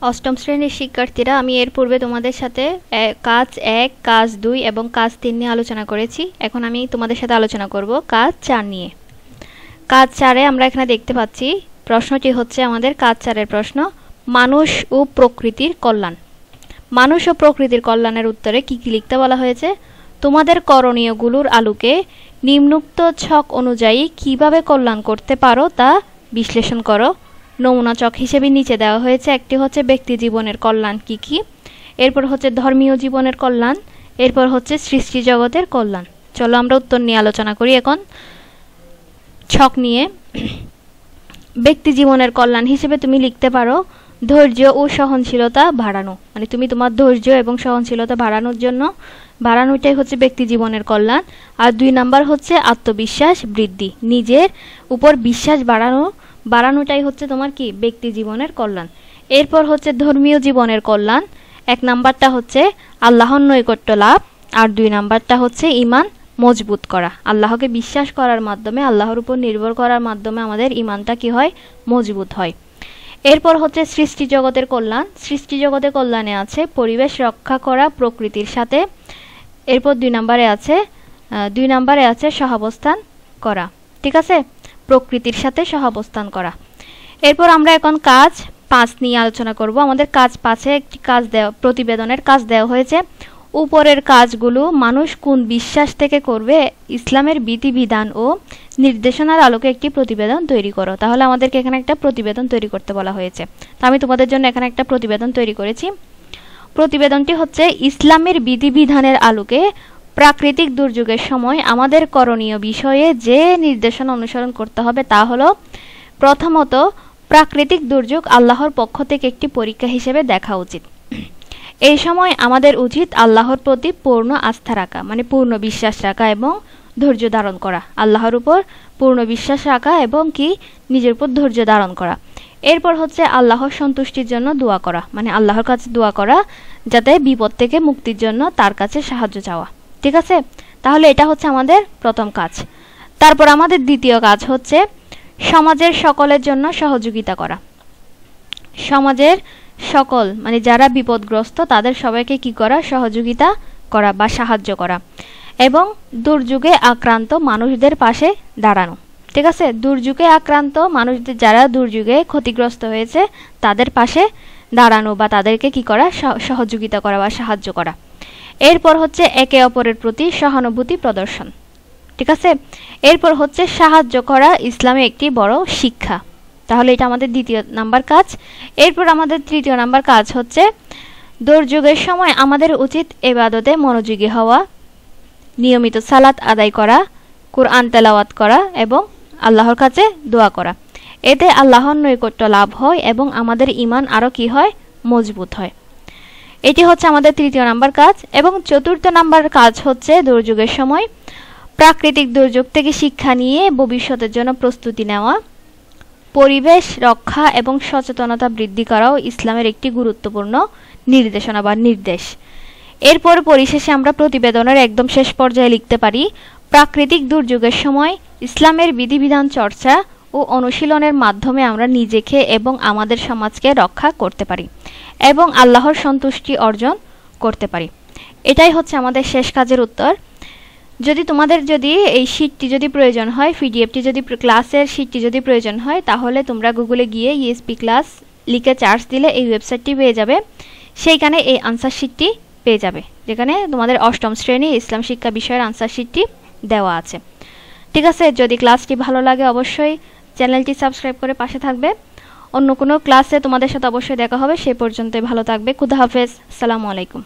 অষ্টম শ্রেণীর শিক্ষার্থীরা, আমি এর পূর্বে তোমাদের সাথে কাজ 1, কাজ 2 এবং কাজ 3 নিয়ে আলোচনা করেছি। এখন আমি তোমাদের সাথে আলোচনা করব কাজ 4 নিয়ে। কাজ 4-এ আমরা এখানে দেখতে পাচ্ছি প্রশ্নটি হচ্ছে আমাদের কাজ 4-এর প্রশ্ন, মানুষ ও প্রকৃতির কল্যাণ। মানুষ ও প্রকৃতির কল্যাণের উত্তরে কি কি লিখতে বলা হয়েছে? তোমাদের করণীয়গুলোর আলোকে নিম্নোক্ত ছক অনুযায়ী কিভাবে কল্যাণ করতে পারো তা বিশ্লেষণ করো। নমুনা ছক হিসেবে নিচে দেওয়া হয়েছে। একটি হচ্ছে ব্যক্তি জীবনের কল্যাণ কি কি, এরপর হচ্ছে ধর্মীয় জীবনের কল্যাণ, এরপর হচ্ছে সৃষ্টি জগতের কল্যাণ। চলো আমরা উত্তর নিয়ে আলোচনা করি এখন ছক নিয়ে। ব্যক্তি জীবনের কল্যাণ হিসেবে তুমি লিখতে পারো ধৈর্য ও সহনশীলতা বাড়ানো, মানে তুমি তোমার ধৈর্য এবং সহনশীলতা বাড়ানোটাই হচ্ছে ব্যক্তি জীবনের কল্যাণ। আর 2 নাম্বার হচ্ছে আত্মবিশ্বাস বৃদ্ধি, নিজের উপর বিশ্বাস বাড়ানোটাই হচ্ছে তোমার কি ব্যক্তি জীবনের কল্যাণ। এরপর হচ্ছে ধর্মীয় জীবনের কল্যাণ। 1 নাম্বারটা হচ্ছে আল্লাহর নৈকট্য লাভ, আর 2 নাম্বারটা হচ্ছে ঈমান মজবুত করা। আল্লাহকে বিশ্বাস করার মাধ্যমে, আল্লাহর উপর নির্ভর করার মাধ্যমে আমাদের ঈমানটা কি হয়? মজবুত হয়। এরপর হচ্ছে সৃষ্টি জগতের কল্যাণ। সৃষ্টি জগতের কল্যাণে আছে পরিবেশ রক্ষা করা প্রকৃতির সাথে। এরপর 2 নাম্বারে আছে সহাবস্থান করা। ঠিক আছে, প্রকৃতির সাথে সহাবস্থান করা। এরপর আমরা এখন কাজ 5 নিয়ে আলোচনা করব। আমাদের কাজ 5-এ একটি প্রতিবেদনের কাজ দেওয়া হয়েছে। উপরের কাজগুলো মানুষ কোন বিশ্বাস থেকে করবে? ইসলামের বিধিবিধান ও নির্দেশনার আলোকে একটি প্রতিবেদন তৈরি করো। তাহলে আমাদেরকে এখানে একটা প্রতিবেদন তৈরি করতে বলা হয়েছে। তো আমি তোমাদের জন্য এখানে একটা প্রতিবেদন তৈরি করেছি। প্রতিবেদনটি হচ্ছে ইসলামের বিধিবিধানের আলোকে প্রাকৃতিক দুর্যোগের সময় আমাদের করণীয় বিষয়ে যে নির্দেশনা অনুসরণ করতে হবে তা হলো, প্রথমত প্রাকৃতিক দুর্যোগ আল্লাহর পক্ষ থেকে একটি পরীক্ষা হিসেবে দেখা উচিত। এই সময় আমাদের উচিত আল্লাহর প্রতি পূর্ণ আস্থা রাখা, মানে পূর্ণ বিশ্বাস রাখা এবং ধৈর্য ধারণ করা। আল্লাহর উপর পূর্ণ বিশ্বাস রাখা এবং কি নিজের উপর ধৈর্য ধারণ করা। এরপর হচ্ছে আল্লাহর সন্তুষ্টির জন্য দোয়া করা, মানে আল্লাহর কাছে দোয়া করা যাতে বিপদ থেকে মুক্তির জন্য তার কাছে সাহায্য চাওয়া। ঠিক আছে, তাহলে এটা হচ্ছে আমাদের প্রথম কাজ। তারপর আমাদের দ্বিতীয় কাজ হচ্ছে সমাজের সকলের জন্য সহযোগিতা করা। সমাজের সকল, মানে যারা বিপদগ্রস্ত তাদের সবাইকে কি করা? সহযোগিতা করা বা সাহায্য করা, এবং দুর্যোগে আক্রান্ত মানুষদের পাশে দাঁড়ানো। ঠিক আছে, দুর্যোগে আক্রান্ত মানুষদের, যারা দুর্যোগে ক্ষতিগ্রস্ত হয়েছে তাদের পাশে দাঁড়ানো বা তাদেরকে কি করা? সহযোগিতা করা বা সাহায্য করা। এরপর হচ্ছে একে অপরের প্রতি সহানুভূতি প্রদর্শন। ঠিক আছে, এরপর হচ্ছে সাহায্য করা ইসলামে একটি বড় শিক্ষা। তাহলে এটা আমাদের 2 নাম্বার কাজ। এরপর আমাদের 3 নাম্বার কাজ হচ্ছে দুর্যোগের সময় আমাদের উচিত ইবাদতে মনোযোগী হওয়া, নিয়মিত সালাত আদায় করা, কুরআন তেলাওয়াত করা এবং আল্লাহর কাছে দোয়া করা। এতে আল্লাহর নৈকট্য লাভ হয় এবং আমাদের ঈমান আরও কি হয়? মজবুত হয়। এটি হচ্ছে আমাদের 3 নাম্বার কাজ। এবং 4 নাম্বার কাজ হচ্ছে দুর্যোগের সময় প্রাকৃতিক দুর্যোগ থেকে শিক্ষা নিয়ে ভবিষ্যতের জন্য প্রস্তুতি নেওয়া, পরিবেশ রক্ষা এবং সচেতনতা বৃদ্ধি করাও ইসলামের একটি গুরুত্বপূর্ণ নির্দেশনা বা নির্দেশ। এরপর পরিশেষে আমরা প্রতিবেদনের একদম শেষ পর্যায়ে লিখতে পারি, প্রাকৃতিক দুর্যোগের সময় ইসলামের বিধিবিধান চর্চা ও অনুশীলনের মাধ্যমে আমরা নিজেকে এবং আমাদের সমাজকে রক্ষা করতে পারি এবং আল্লাহর সন্তুষ্টি অর্জন করতে পারি। এটাই হচ্ছে আমাদের শেষ কাজের উত্তর। যদি তোমাদের এই শীটটি যদি প্রয়োজন হয়, পিডিএফটি যদি ক্লাসের শীটটি যদি প্রয়োজন হয়, তাহলে তোমরা গুগলে গিয়ে ইএসপি ক্লাস লিখে সার্চ দিলে এই ওয়েবসাইটটি পেয়ে যাবে। সেইখানে এই আনসার শীটটি পেয়ে যাবে, যেখানে তোমাদের অষ্টম শ্রেণী ইসলাম শিক্ষা বিষয়ের আনসার শীটটি দেওয়া আছে। ঠিক আছে, যদি ক্লাসটি ভালো লাগে অবশ্যই চ্যানেলটি সাবস্ক্রাইব করে পাশে থাকবে। অন্য কোনো ক্লাসে তোমাদের সাথে অবশ্যই দেখা হবে। সে পর্যন্তই ভালো থাকবে। খুদা হাফেজ। আসসালামু আলাইকুম।